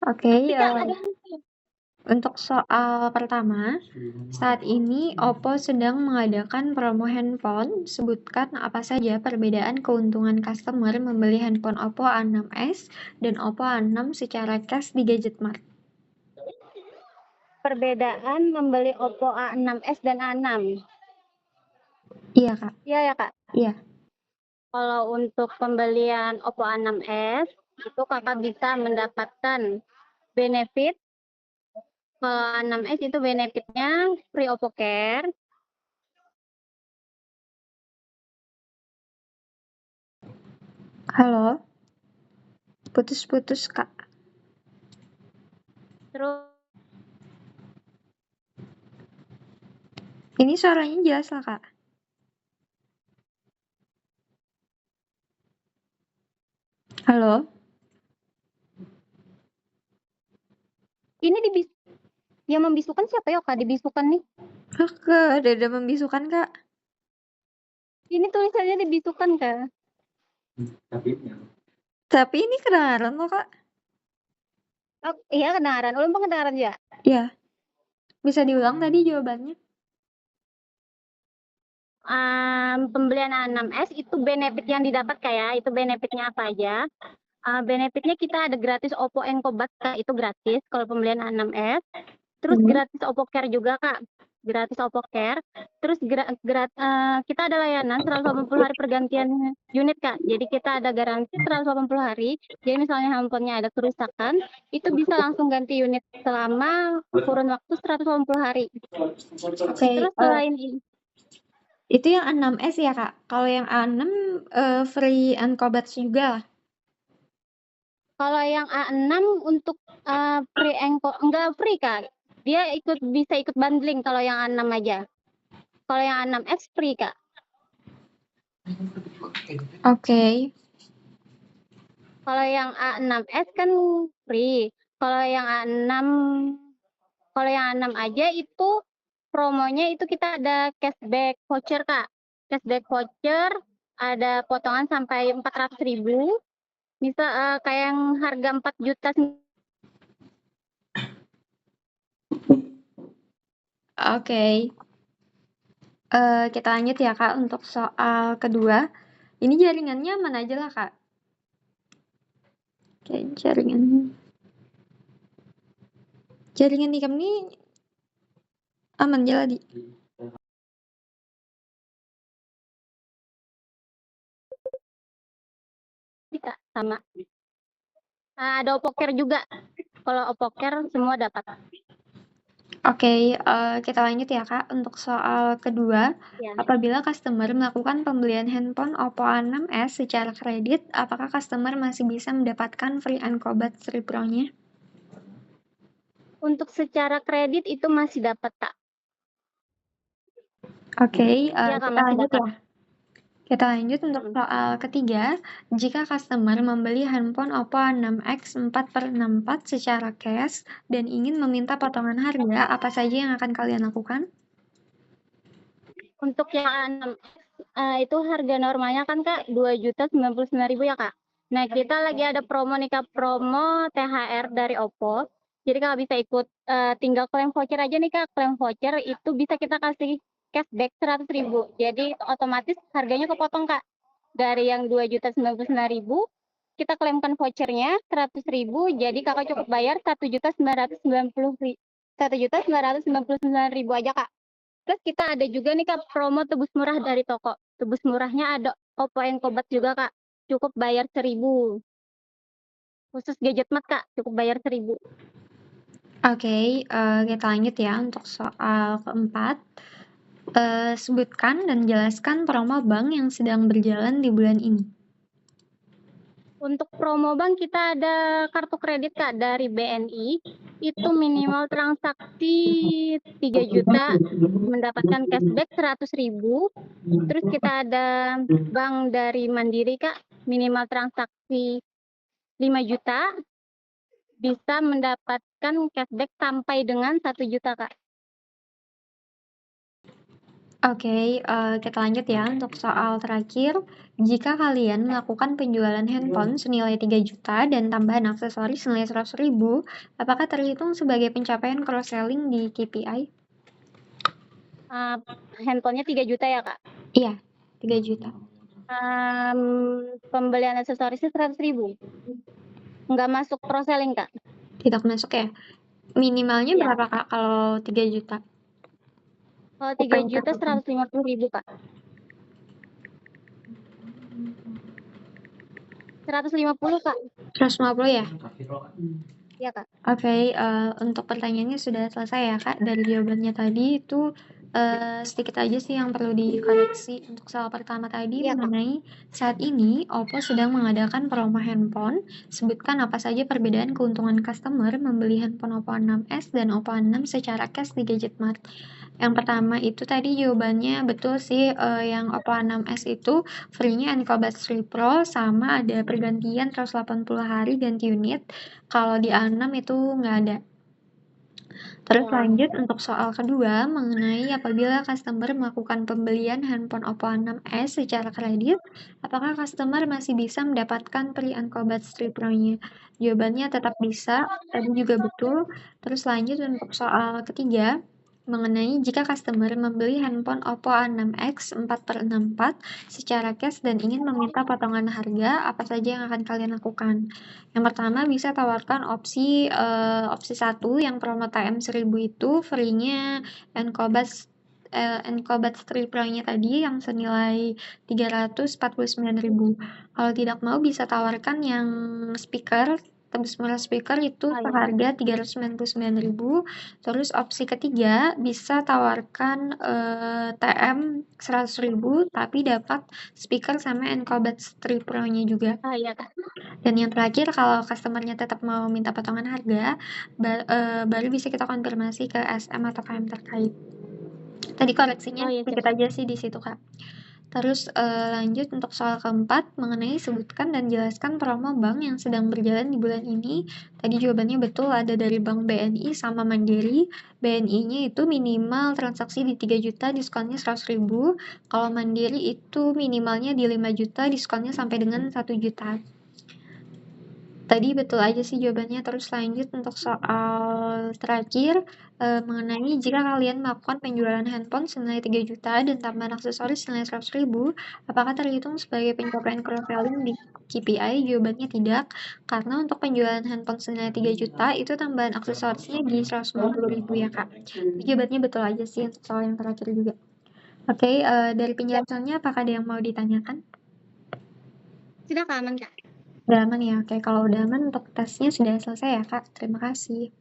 Oke, Tika, ada untuk soal pertama, saat ini Oppo sedang mengadakan promo handphone. Sebutkan apa saja perbedaan keuntungan customer membeli handphone Oppo A6s dan Oppo A6 secara cash di Gadgetmart. perbedaan membeli Oppo A6s dan A6. Iya, Kak. Iya ya, Kak. Iya. Kalau untuk pembelian Oppo A6s, itu Kakak bisa mendapatkan benefit. Kalau A6s itu benefitnya free Oppo Care. Halo? Putus-putus, Kak. Terus Ini suaranya jelas lah, Kak. Halo? ini yang membisukan siapa ya, Kak? Dibisukan nih. Kak, ada membisukan, Kak. Ini tulisannya dibisukan, Kak. Tapi ini kedengaran loh, Kak. Oh, iya kedengaran. Ulun kedengaran ya? Iya. Bisa diulang tadi jawabannya? Pembelian A6s itu benefit yang didapat kayak itu benefitnya apa aja? Benefitnya kita ada gratis Oppo Encobat, Kak, itu gratis kalau pembelian A6s. Terus gratis Oppo Care juga, Kak. Gratis Oppo Care. Terus kita ada layanan 180 hari pergantian unit, Kak. Jadi kita ada garansi 180 hari. Jadi misalnya handphonenya ada kerusakan, itu bisa langsung ganti unit selama kurun waktu 180 hari. Oke, Terus selain ini, itu yang A6s ya, Kak? Kalau yang A6 free Encobat juga. kalau yang A6 untuk free enggak free, Kak. Dia bisa ikut bundling kalau yang A6 aja. Kalau yang A6X free, Kak. Oke. Kalau yang A6s kan free. Kalau yang A6 kalau yang A6 aja itu promonya itu kita ada cashback voucher, Kak. Cashback voucher ada potongan sampai 400.000. Misal kayak yang harga 4 juta. Oke. Kita lanjut ya, Kak, untuk soal kedua. Ini jaringannya aman aja lah, Kak. Oke, jaringan di kami aman jadi. Kak, sama. Ada Oppo Care juga. Kalau Oppo Care semua dapat. Oke, kita lanjut ya, Kak, untuk soal kedua. Ya. Apabila customer melakukan pembelian handphone Oppo A6s secara kredit, apakah customer masih bisa mendapatkan free Encobat 3 Pro-nya? Untuk secara kredit itu masih dapat, Kak. Oke, Iya, Kak, kita masih lanjut dapat. ya. Kita lanjut untuk soal ketiga. Jika customer membeli handphone Oppo A6x 4/64 secara cash dan ingin meminta potongan harga, apa saja yang akan kalian lakukan? Untuk yang A6 itu harga normalnya kan, Kak, 2.099.000 ya, Kak. Nah, kita lagi ada promo nih, Kak, promo THR dari Oppo. Jadi Kakak bisa ikut tinggal klaim voucher aja nih, Kak. Klaim voucher itu bisa kita kasih cashback 100.000. Jadi otomatis harganya kepotong, Kak. Dari yang 2.099.000 kita klaimkan vouchernya 100.000, jadi Kakak cukup bayar 1.999.000 aja, Kak. Terus kita ada juga nih, Kak, promo tebus murah dari toko. Tebus murahnya ada Oppo Encobat juga, Kak. Cukup bayar 1.000. Khusus Gadgetmart, Kak, cukup bayar 1.000. Oke, kita lanjut ya untuk soal keempat. Sebutkan dan jelaskan promo bank yang sedang berjalan di bulan ini. Untuk promo bank kita ada kartu kredit, Kak, dari BNI. Itu minimal transaksi 3 juta mendapatkan cashback 100.000. Terus kita ada bank dari Mandiri, Kak, minimal transaksi 5 juta bisa mendapatkan cashback sampai dengan 1 juta, Kak. Oke, kita lanjut ya untuk soal terakhir. Jika kalian melakukan penjualan handphone senilai 3 juta dan tambahan aksesoris senilai 100.000, apakah terhitung sebagai pencapaian cross-selling di KPI? Handphonenya 3 juta ya, Kak? Iya, 3 juta. Pembelian aksesorisnya 100.000. Nggak masuk cross-selling, Kak? Tidak masuk ya? Minimalnya Iya. berapa, Kak, kalau 3 juta? Kalau 3 juta 150.000, Kak. 150, Kak. 150 ya? Iya, Kak. Oke, untuk pertanyaannya sudah selesai ya, Kak. Dari jawabannya tadi itu sedikit aja sih yang perlu dikoreksi. Untuk soal pertama tadi Iya, Kak. mengenai saat ini Oppo sedang mengadakan promo handphone. Sebutkan apa saja perbedaan keuntungan customer membeli handphone Oppo A6s dan Oppo A6 secara cash di Gadget Mart. Yang pertama itu tadi jawabannya betul sih, yang Oppo A6s itu free-nya Encobat 3 Pro sama ada pergantian 180 hari ganti unit. Kalau di A6 itu nggak ada. Terus lanjut untuk soal kedua mengenai apabila customer melakukan pembelian handphone Oppo A6s secara kredit, apakah customer masih bisa mendapatkan free Encobat 3 Pro-nya? Jawabannya tetap bisa, tadi juga betul. Terus lanjut untuk soal ketiga, mengenai jika customer membeli handphone Oppo A6x 4/64 secara cash dan ingin meminta potongan harga, apa saja yang akan kalian lakukan? Yang pertama bisa tawarkan opsi 1 yang promo TM 1000 itu free-nya Encobat 3 Pro-nya tadi yang senilai 349.000. Kalau tidak mau bisa tawarkan yang speaker tembus murah speaker itu seharga 399.000. Terus opsi ketiga bisa tawarkan TM 100.000 tapi dapat speaker sama Encobat 3 Pro-nya juga. Iya, Kak. Dan yang terakhir kalau customer-nya tetap mau minta potongan harga, baru bisa kita konfirmasi ke SM atau KM terkait. Tadi koreksinya sedikit aja sih di situ, Kak. Terus lanjut untuk soal keempat mengenai sebutkan dan jelaskan promo bank yang sedang berjalan di bulan ini. Tadi jawabannya betul ada dari Bank BNI sama Mandiri. BNI-nya itu minimal transaksi di 3 juta, diskonnya 100.000. Kalau Mandiri itu minimalnya di 5 juta, diskonnya sampai dengan 1 juta. Tadi betul aja sih jawabannya. Terus lanjut untuk soal terakhir, mengenai jika kalian melakukan penjualan handphone senilai 3 juta dan tambahan aksesoris senilai 100.000, apakah terhitung sebagai pencapaian cross-selling di KPI? Jawabannya tidak, karena untuk penjualan handphone senilai 3 juta itu tambahan aksesorisnya di 150.000 ya, Kak. Jawabannya betul aja sih untuk soal yang terakhir juga. Oke, dari penjelasannya apakah ada yang mau ditanyakan? Sudah aman, Kak. Udah aman ya? Oke, kalau udah aman untuk tesnya sudah selesai ya, Kak. Terima kasih.